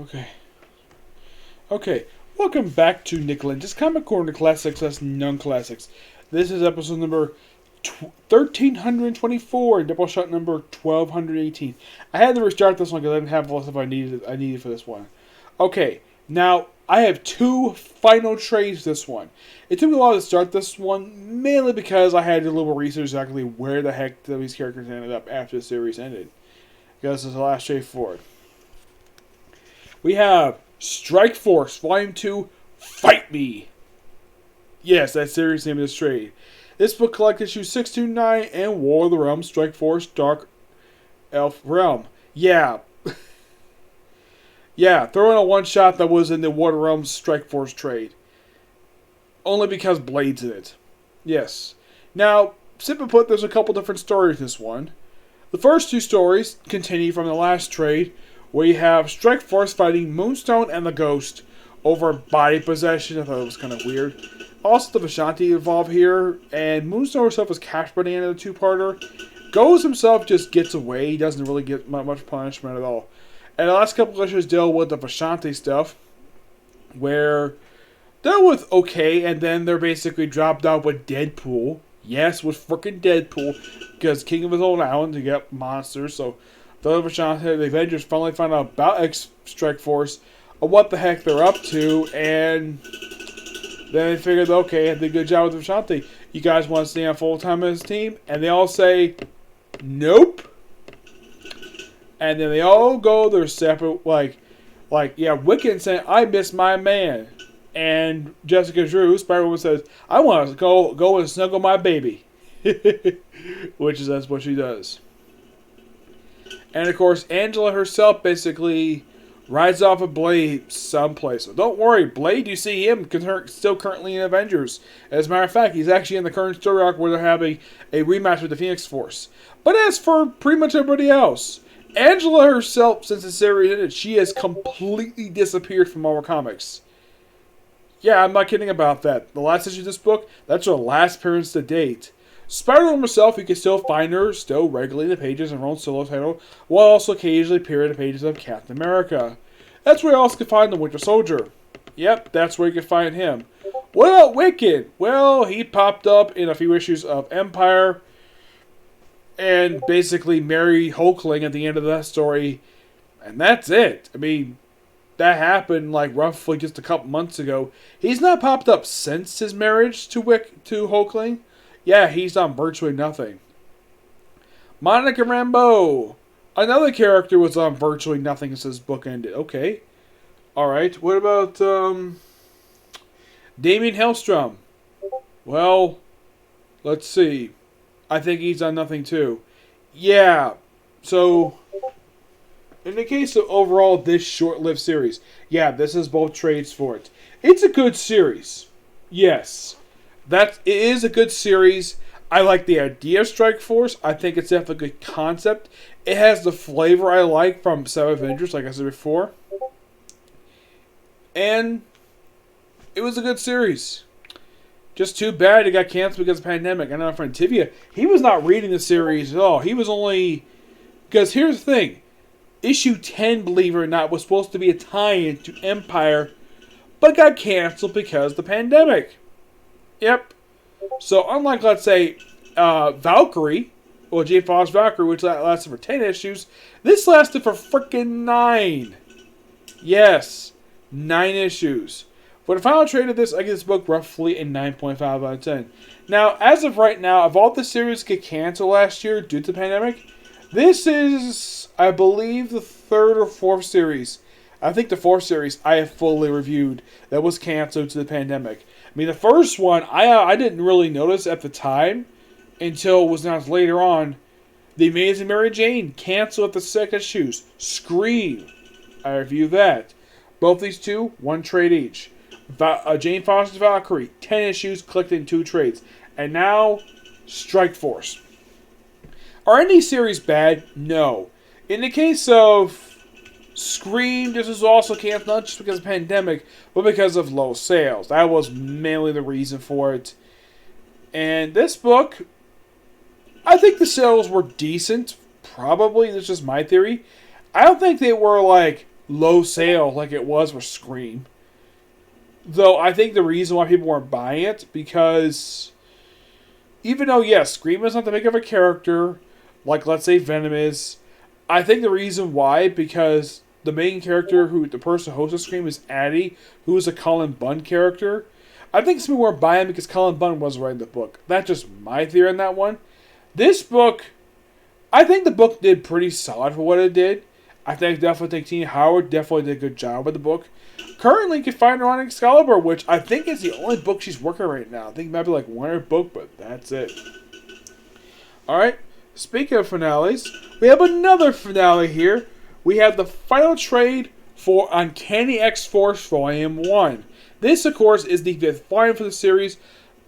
Okay. Okay. Welcome back to Nick Lenz's Comic Corner Classics as Non-Classics. This is episode number 1324, Doubleshot number 1218. I had to restart this one because I didn't have all the stuff I needed for this one. Okay, now I have two final trades this one. It took me a while to start this one, mainly because I had to do a little research exactly where the heck these characters ended up after the series ended. Because this is the last trade for it. We have Strikeforce, Volume 2, Fight Me! Yes, that's the series name of this trade. This book collects issues 6 to 9 and War of the Realms, Strikeforce, Dark Elf Realm. Yeah. Yeah, throw in a one-shot that was in the War of the Realms Strikeforce trade. Only because Blade's in it. Yes. Now, simply put, there's a couple different stories in this one. The first two stories continue from the last trade, where you have Strikeforce fighting Moonstone and the Ghost over body possession. I thought it was kind of weird. Also, the Vishanti involved here, and Moonstone herself is captured by the end of the two-parter. Ghost himself just gets away. He doesn't really get much punishment at all. And the last couple of issues deal with the Vishanti stuff, where they're with okay, and then they're basically dropped out with Deadpool. Yes, with frickin' Deadpool, because king of his own island to get monsters, so the Avengers finally find out about Strikeforce, what the heck they're up to, and then they figured, okay, I did a good job with Vishanti. You guys want to stay on full-time as a team? And they all say, nope. And then they all go their separate, yeah, Wiccan saying, I miss my man. And Jessica Drew, Spider-Woman, says, I want to go and snuggle my baby. That's what she does. And of course, Angela herself basically rides off of Blade someplace. So don't worry, Blade, you see him still currently in Avengers. As a matter of fact, he's actually in the current story arc where they're having a rematch with the Phoenix Force. But as for pretty much everybody else, Angela herself, since the series ended, she has completely disappeared from Marvel Comics. Yeah, I'm not kidding about that. The last issue of this book, that's her last appearance to date. Spider-Woman herself, you can still find her still regularly in the pages in her own solo title, while also occasionally appearing in the pages of Captain America. That's where you also can find the Winter Soldier. Yep, that's where you can find him. What about Wiccan? Well, he popped up in a few issues of Empire and basically married Hulkling at the end of that story, and that's it. I mean, that happened like roughly just a couple months ago. He's not popped up since his marriage to Hulkling. Yeah, he's done virtually nothing. Monica Rambeau. Another character was on virtually nothing since his book ended. Okay. Alright. What about Damien Hellstrom? Well, let's see. I think he's done nothing too. Yeah. So, in the case of overall this short-lived series, yeah, this is both trades for it. It's a good series. Yes. It is a good series. I like the idea of Strikeforce. I think it's definitely a good concept. It has the flavor I like from Seven Avengers, like I said before. And it was a good series. Just too bad it got canceled because of the pandemic. I know my friend Tivia, he was not reading the series at all. He was only... Because here's the thing. Issue 10, believe it or not, was supposed to be a tie-in to Empire, but got canceled because of the pandemic. Yep. So unlike, let's say, Valkyrie, or Jane Foster's Valkyrie, which lasted for 10 issues, this lasted for frickin' 9. Yes, 9 issues. For the final trade of this, I give this book roughly a 9.5 out of 10. Now, as of right now, of all the series get canceled last year due to the pandemic, this is, I believe, the third or fourth series. I think the fourth series I have fully reviewed that was canceled to the pandemic. I mean, the first one, I didn't really notice at the time until it was announced later on. The Amazing Mary Jane canceled at the second issues. Scream. I reviewed that. Both these two, 1 trade each. Jane Foster's Valkyrie, 10 issues, collected in 2 trades. And now, Strikeforce. Are any series bad? No. In the case of Scream, this was also canceled not just because of the pandemic, but because of low sales. That was mainly the reason for it. And this book, I think the sales were decent. Probably, that's just my theory. I don't think they were like low sale like it was for Scream. Though I think the reason why people weren't buying it, because even though, yes, Scream is not that big of a character, like let's say Venom is, I think the reason why, because the main character, the person who hosts Scream, is Addie, who is a Colin Bunn character. I think some people weren't buying because Colin Bunn wasn't writing the book. That's just my theory on that one. This book, I think the book did pretty solid for what it did. I definitely think Tina Howard definitely did a good job with the book. Currently, you can find her on Excalibur, which I think is the only book she's working right now. I think it might be like one other book, but that's it. Alright, speaking of finales, we have another finale here. We have the final trade for Uncanny X-Force Volume 1. This, of course, is the fifth volume for the series,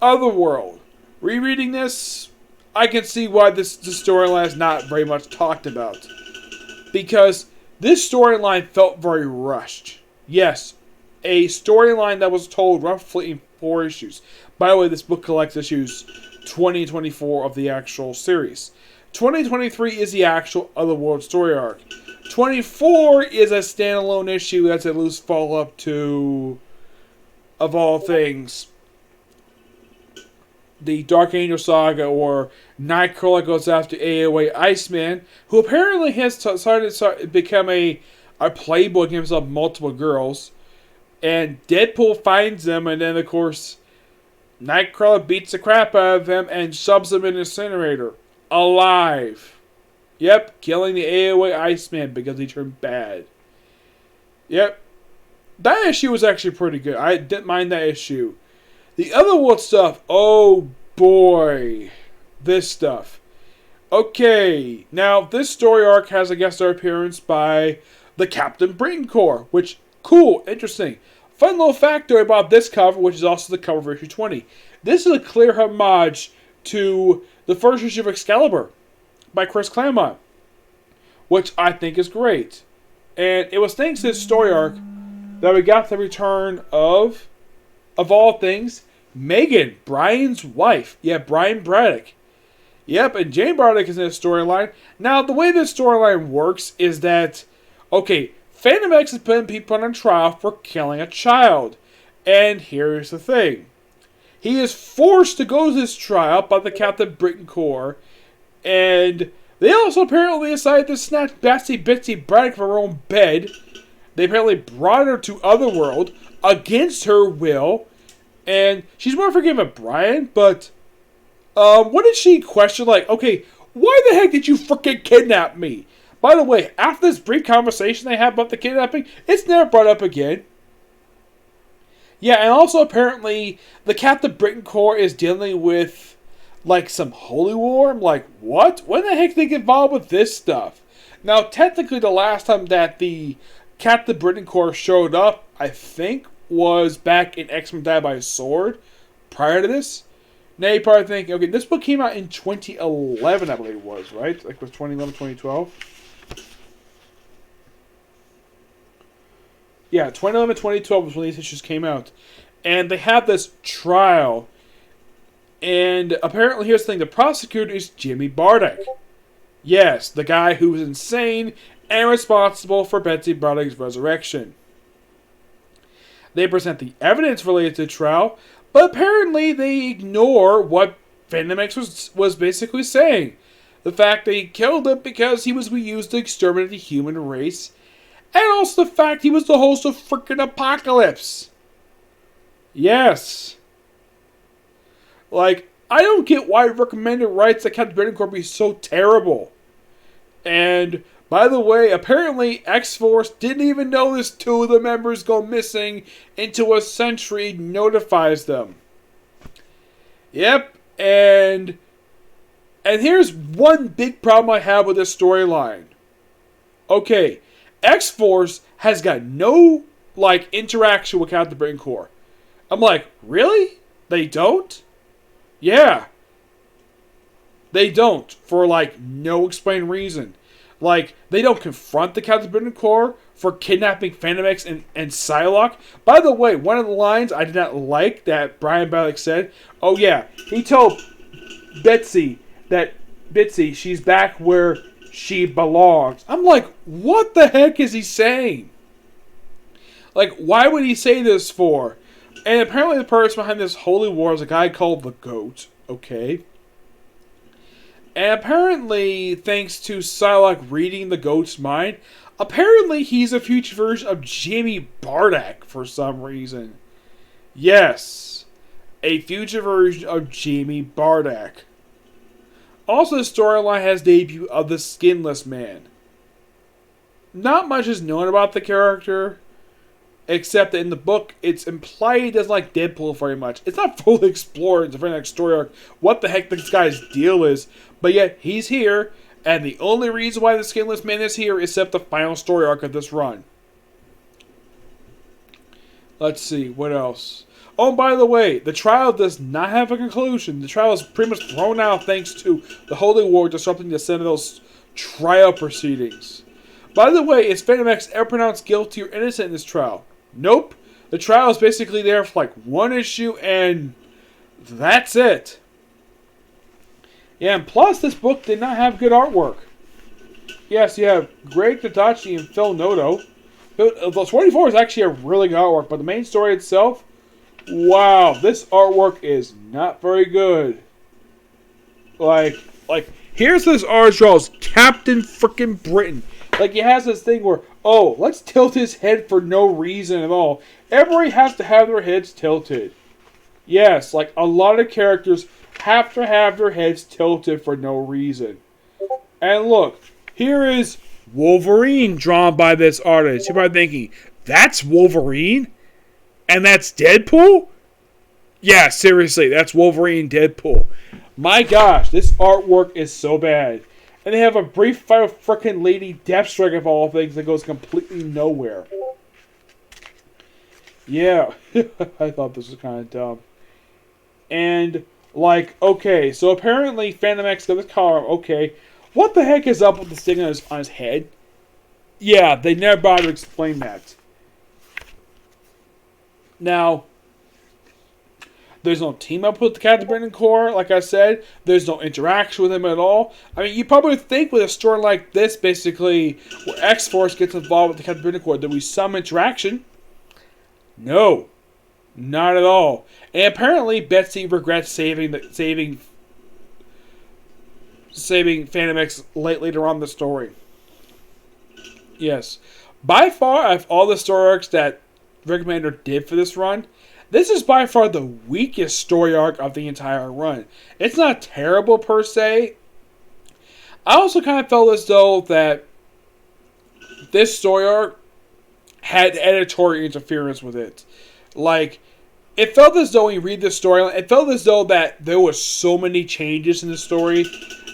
Otherworld. Rereading this, I can see why this storyline is not very much talked about. Because this storyline felt very rushed. Yes, a storyline that was told roughly in 4 issues. By the way, this book collects issues 20 and 24 of the actual series. 2023 is the actual Otherworld story arc. 24 is a standalone issue that's a loose follow-up to, of all things, the Dark Angel Saga, or Nightcrawler goes after AOA Iceman, who apparently has started to become a playboy, giving himself multiple girls. And Deadpool finds him, and then, of course, Nightcrawler beats the crap out of him and shoves him in an incinerator. Alive. Yep, killing the AOA Iceman because he turned bad. Yep. That issue was actually pretty good. I didn't mind that issue. The Otherworld stuff, oh boy. This stuff. Okay, now this story arc has a guest star appearance by the Captain Britain Corps, which, cool, interesting. Fun little factoid about this cover, which is also the cover of issue 20. This is a clear homage to the first issue of Excalibur by Chris Claremont, which I think is great. And it was thanks to this story arc that we got the return of all things, Megan, Brian's wife. Yeah, Brian Bardock. Yep, and Jane Bardock is in this storyline. Now, the way this storyline works is that, okay, Phantom X is putting people on trial for killing a child. And here's the thing. He is forced to go to this trial by the Captain Britain Corps. And they also apparently decided to snatch Betsy Braddock from her own bed. They apparently brought her to Otherworld against her will. And she's more forgiving Brian, but what did she question? Like, okay, why the heck did you freaking kidnap me? By the way, after this brief conversation they had about the kidnapping, it's never brought up again. Yeah, and also apparently the Captain Britain Corps is dealing with like some holy war. I'm like, what? When the heck did they get involved with this stuff? Now, technically, the last time that the Captain Britain Corps showed up, I think, was back in X-Men Die by Sword. Prior to this, now you probably think, okay, this book came out in 2011, I believe it was, right? Like, it was 2011, 2012. Yeah, 2011, 2012 was when these issues came out. And they have this trial. And apparently, here's the thing. The prosecutor is Jimmy Bardock. Yes, the guy who was insane and responsible for Betsy Bardock's resurrection. They present the evidence related to the trial, but apparently they ignore what Phantom X was basically saying. The fact that he killed him because he was used to exterminate the human race. And also the fact he was the host of freaking Apocalypse. Yes. Like, I don't get why recommended rights that Captain Britain Corps be so terrible. And, by the way, apparently X-Force didn't even notice 2 of the members go missing until a Sentry notifies them. Yep, and here's one big problem I have with this storyline. Okay, X-Force has got no, like, interaction with Captain Britain Corps. I'm like, really? They don't? Yeah. They don't, for, like, no explained reason. Like, they don't confront the Captain Britain Corps for kidnapping Phantom X and Psylocke. By the way, one of the lines I did not like that Brian Bardock said, oh yeah, he told Betsy that, she's back where she belongs. I'm like, what the heck is he saying? Like, why would he say this for? And apparently the person behind this holy war is a guy called the Goat. Okay. And apparently, thanks to Psylocke reading the Goat's mind, apparently he's a future version of Jamie Bardock for some reason. Yes. A future version of Jamie Bardock. Also, the storyline has debut of the Skinless Man. Not much is known about the character, except that in the book, it's implied he doesn't like Deadpool very much. It's not fully explored. It's a very next story arc. What the heck this guy's deal is. But yet, he's here, and the only reason why the Skinless Man is here is except the final story arc of this run. Let's see, what else? Oh, by the way, the trial does not have a conclusion. The trial is pretty much thrown out thanks to the Holy War disrupting the Sentinel's trial proceedings. By the way, is Phantom X ever pronounced guilty or innocent in this trial? Nope. The trial is basically there for like one issue and that's it. Yeah, and plus this book did not have good artwork. Yes, you have Greg Tadachi and Phil Noto. The 24 is actually a really good artwork, but the main story itself, wow, this artwork is not very good. Like, here's this artist draws Captain frickin' Britain. Like, he has this thing where, oh, let's tilt his head for no reason at all. Everybody has to have their heads tilted. Yes, like, a lot of characters have to have their heads tilted for no reason. And look, here is Wolverine drawn by this artist. You're probably thinking, that's Wolverine? And that's Deadpool? Yeah, seriously, that's Wolverine Deadpool. My gosh, this artwork is so bad. And they have a brief fight with frickin' Lady Deathstrike of all things that goes completely nowhere. Yeah, I thought this was kind of dumb. And, like, okay, so apparently Phantom X got this collar. Okay, what the heck is up with the sting on his head? Yeah, they never bothered to explain that. Now, there's no team up with the Captain Britain Corps, like I said. There's no interaction with him at all. I mean, you probably would think with a story like this, basically, where X-Force gets involved with the Captain Britain Corps, there would be some interaction. No. Not at all. And apparently, Betsy regrets saving Phantom X later on in the story. Yes. By far, of all the story arcs that Rick Remender did for this run, this is by far the weakest story arc of the entire run. It's not terrible per se. I also kind of felt as though that this story arc had editorial interference with it. Like, it felt as though when you read this story, it felt as though that there was so many changes in the story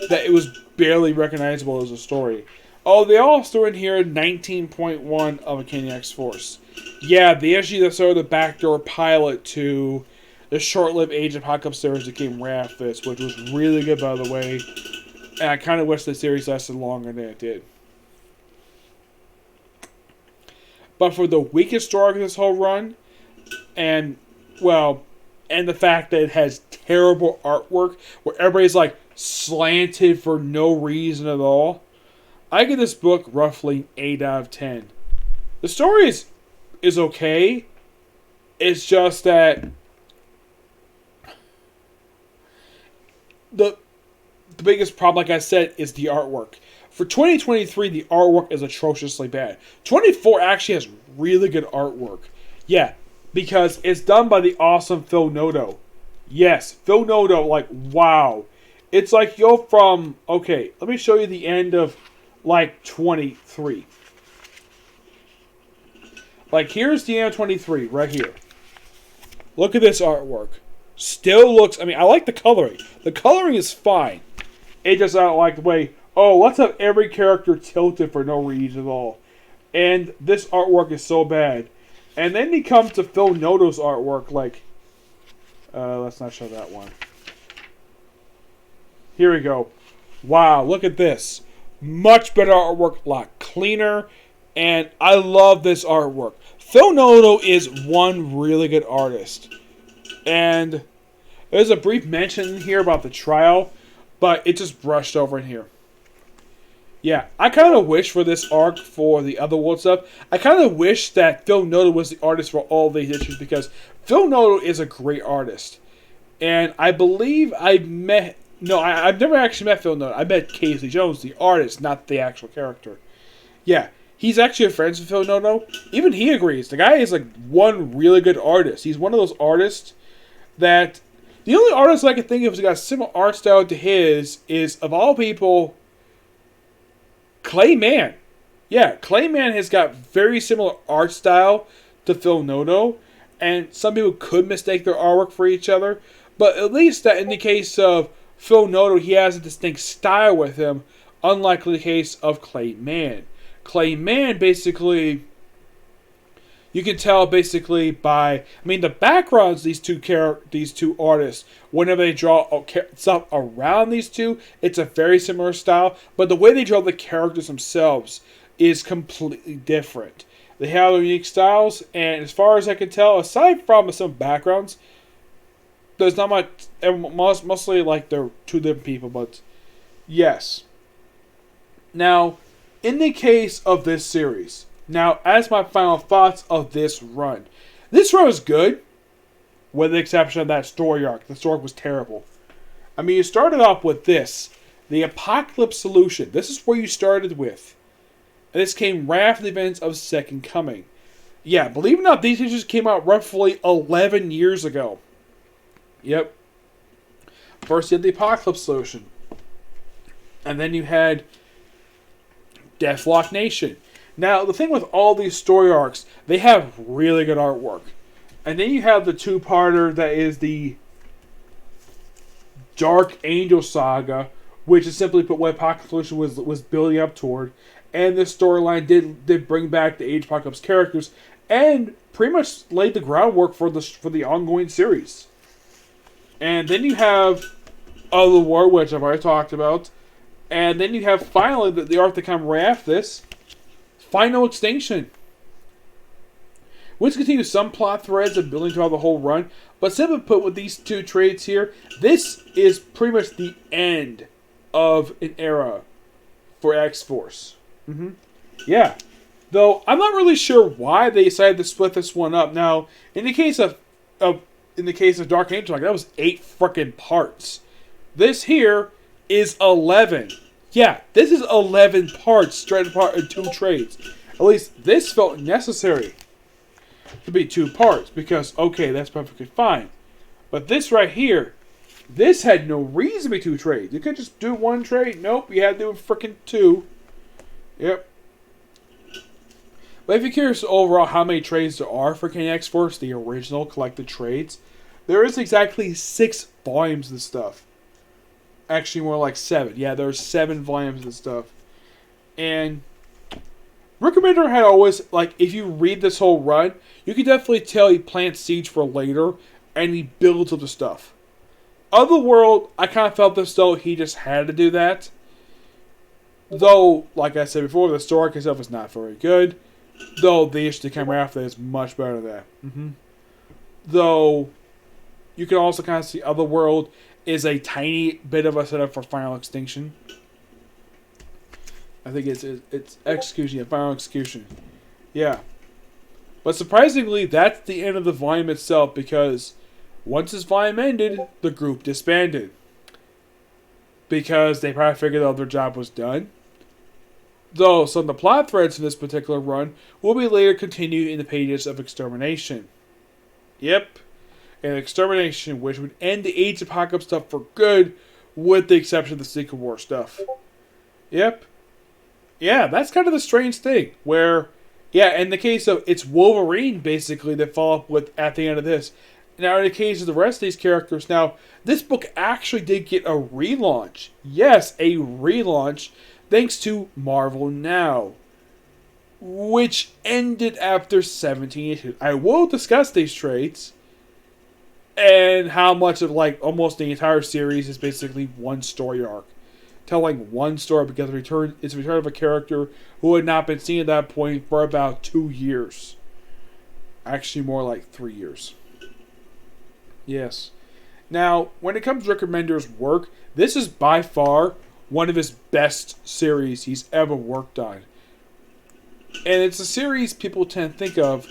that it was barely recognizable as a story. Oh, they all threw in here 19.1 of Uncanny X-Force. Yeah, the issue that started the backdoor pilot to the short-lived Age of Apocalypse series that came right after this, which was really good, by the way. And I kind of wish the series lasted longer than it did. But for the weakest story of this whole run, and the fact that it has terrible artwork, where everybody's like slanted for no reason at all, I give this book roughly 8 out of 10. The story is okay. It's just that the biggest problem, like I said, is the artwork. For 2023, the artwork is atrociously bad. 24 actually has really good artwork. Yeah, because it's done by the awesome Phil Noto. Yes, Phil Noto, like, wow. It's like, yo, from, okay, let me show you the end of, like, 23. Like, here's the end of 23, right here. Look at this artwork. Still looks, I mean, I like the coloring. The coloring is fine. It just, I don't like the way, oh, let's have every character tilted for no reason at all. And this artwork is so bad. And then you come to Phil Noto's artwork, like, let's not show that one. Here we go. Wow, look at this. Much better artwork, a lot cleaner, and I love this artwork. Phil Noto is one really good artist. And there's a brief mention here about the trial, but it just brushed over in here. Yeah, I kind of wish for this arc for the Otherworld stuff, I kind of wish that Phil Noto was the artist for all these issues, because Phil Noto is a great artist. And I believe I've never actually met Phil Noto. I met Casey Jones, the artist, not the actual character. Yeah, he's actually a friend with Phil Noto. Even he agrees. The guy is like one really good artist. He's one of those artists that... The only artist I can think of who's got a similar art style to his is, of all people... Clayman. Yeah, Clayman has got very similar art style to Phil Noto, and some people could mistake their artwork for each other, but at least that in the case of Phil Noto, he has a distinct style with him, unlike the case of Clayman. Clayman, basically, you can tell basically by, the backgrounds these two artists, whenever they draw stuff around these two, it's a very similar style, but the way they draw the characters themselves is completely different. They have their unique styles, and as far as I can tell, aside from some backgrounds, there's not much, mostly like they're two different people, but yes. Now, in the case of this series, now, as my final thoughts of this run was good, with the exception of that story arc. The story was terrible. You started off with this, the Apocalypse Solution. This is where you started with. And this came right after the events of Second Coming. Yeah, believe it or not, these issues came out roughly 11 years ago. Yep. First you had the Apocalypse Solution. And then you had Deathlock Nation. Now, the thing with all these story arcs, they have really good artwork. And then you have the two-parter that is the Dark Angel Saga, which is simply put what Apocalypse was building up toward. And this storyline did bring back the Age Apocalypse characters and pretty much laid the groundwork for the ongoing series. And then you have Otherworld, which I've already talked about. And then you have finally the arc that comes right after this, Final Extinction, which continues some plot threads and building throughout the whole run. But simply put, with these two trades here, this is pretty much the end of an era for X-Force. Yeah. Though, I'm not really sure why they decided to split this one up. Now, in the case of Dark Angel, that was 8 frickin' parts. This here is 11. Yeah, this is 11 parts straight apart in 2 trades. At least this felt necessary to be 2 parts, because, okay, that's perfectly fine. But this right here, this had no reason to be 2 trades. You could just do 1 trade. Nope, you had to do frickin' 2. Yep. But if you're curious overall how many trades there are for Uncanny X-Force, the original collected trades, there is exactly 6 volumes of this stuff. Actually, more like 7. Yeah, there's 7 volumes of this stuff. And Rick Remender had always, if you read this whole run, you can definitely tell he plants seeds for later, and he builds up the stuff. Otherworld, I kind of felt as though he just had to do that. Though, like I said before, the story itself is not very good. Though the issue that came after that is much better than that. Though, you can also kind of see Otherworld is a tiny bit of a setup for Final Extinction. I think it's Execution, yeah, Final Execution. Yeah. But surprisingly, that's the end of the volume itself, because once this volume ended, the group disbanded. Because they probably figured out their job was done. Though some of the plot threads in this particular run will be later continued in the pages of Extermination. Yep. And Extermination, which would end the Age Apocalypse stuff for good, with the exception of the Secret War stuff. Yep. Yeah, that's kind of the strange thing, where, yeah, in the case of, it's Wolverine, basically, that follow up with at the end of this. Now, in the case of the rest of these characters, now, this book actually did get a relaunch. Yes, a relaunch, thanks to Marvel Now, which ended after 17 issues. I will discuss these trades, and how much of, almost the entire series is basically one story arc. Telling one story, because it's the return of a character who had not been seen at that point for about 2 years. Actually, more like 3 years. Yes. Now, when it comes to Rick Remender's work, this is by far one of his best series he's ever worked on. And it's a series people tend to think of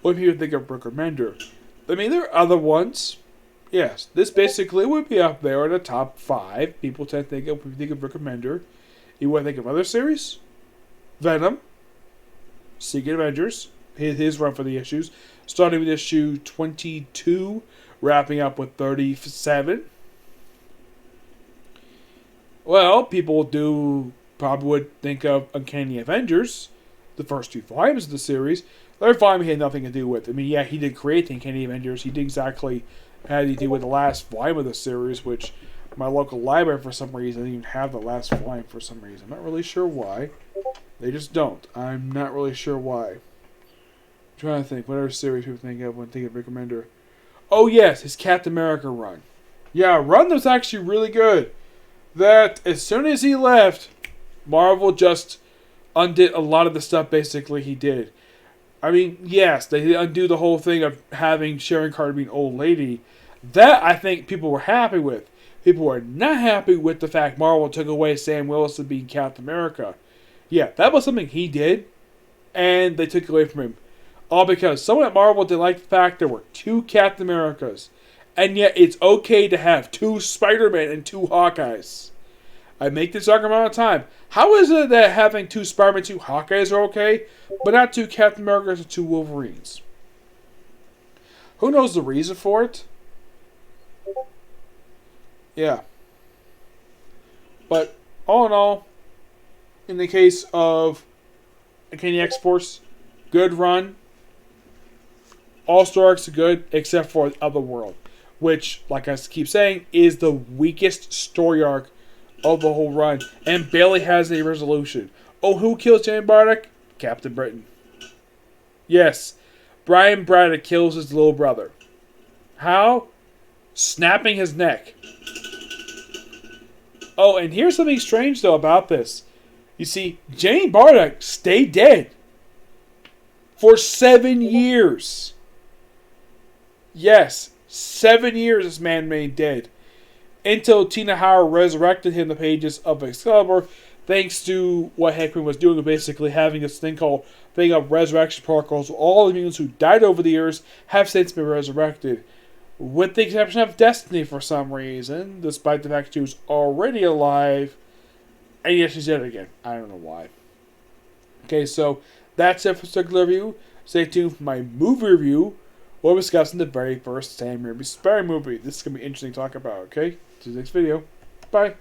when people think of Rick Remender. I mean, there are other ones. Yes, this basically would be up there in the top 5 people tend to think of when you think of Rick Remender. You want to think of other series? Venom, Secret Avengers, his run for the issues, starting with issue 22, wrapping up with 37. Well, people probably would think of Uncanny Avengers, the first 2 volumes of the series. The third volume he had nothing to do with. I mean, yeah, he did create the Uncanny Avengers. He did exactly had to do with the last volume of the series, which my local library, for some reason, didn't even have the last volume for some reason. I'm not really sure why. They just don't. I'm not really sure why. I'm trying to think. What other series people think of when thinking of Rick Remender? Oh, yes, his Captain America run. Yeah, run was actually really good. That, as soon as he left, Marvel just undid a lot of the stuff, basically, he did. I mean, yes, they did undo the whole thing of having Sharon Carter be an old lady. That, I think, people were happy with. People were not happy with the fact Marvel took away Sam Wilson being Captain America. Yeah, that was something he did, and they took it away from him. All because someone at Marvel didn't like the fact there were 2 Captain Americas. And yet it's okay to have 2 Spider-Man and 2 Hawkeyes. I make this argument all the time. How is it that having 2 Spider-Man, 2 Hawkeyes are okay, but not 2 Captain Americas or 2 Wolverines? Who knows the reason for it? Yeah. But all in all, in the case of Uncanny X-Force, good run. All story arcs are good, except for Otherworld, which, like I keep saying, is the weakest story arc of the whole run, and barely has a resolution. Oh, who kills Jane Bardock? Captain Britain. Yes, Brian Braddock kills his little brother. How? Snapping his neck. Oh, and here's something strange, though, about this. You see, Jane Bardock stayed dead for 7 years. Yes, 7 years this man remained dead. Until Tina Howard resurrected him in the pages of Excalibur, thanks to what Hickman was doing, basically having this thing called thing of resurrection protocols. All the mutants who died over the years have since been resurrected. With the exception of Destiny for some reason, despite the fact she was already alive. And yes, she's dead again. I don't know why. Okay, so that's it for this particular review. Stay tuned for my movie review. We're discussing the very first Sam Raimi Spider movie. This is going to be interesting to talk about, okay? See you next video. Bye.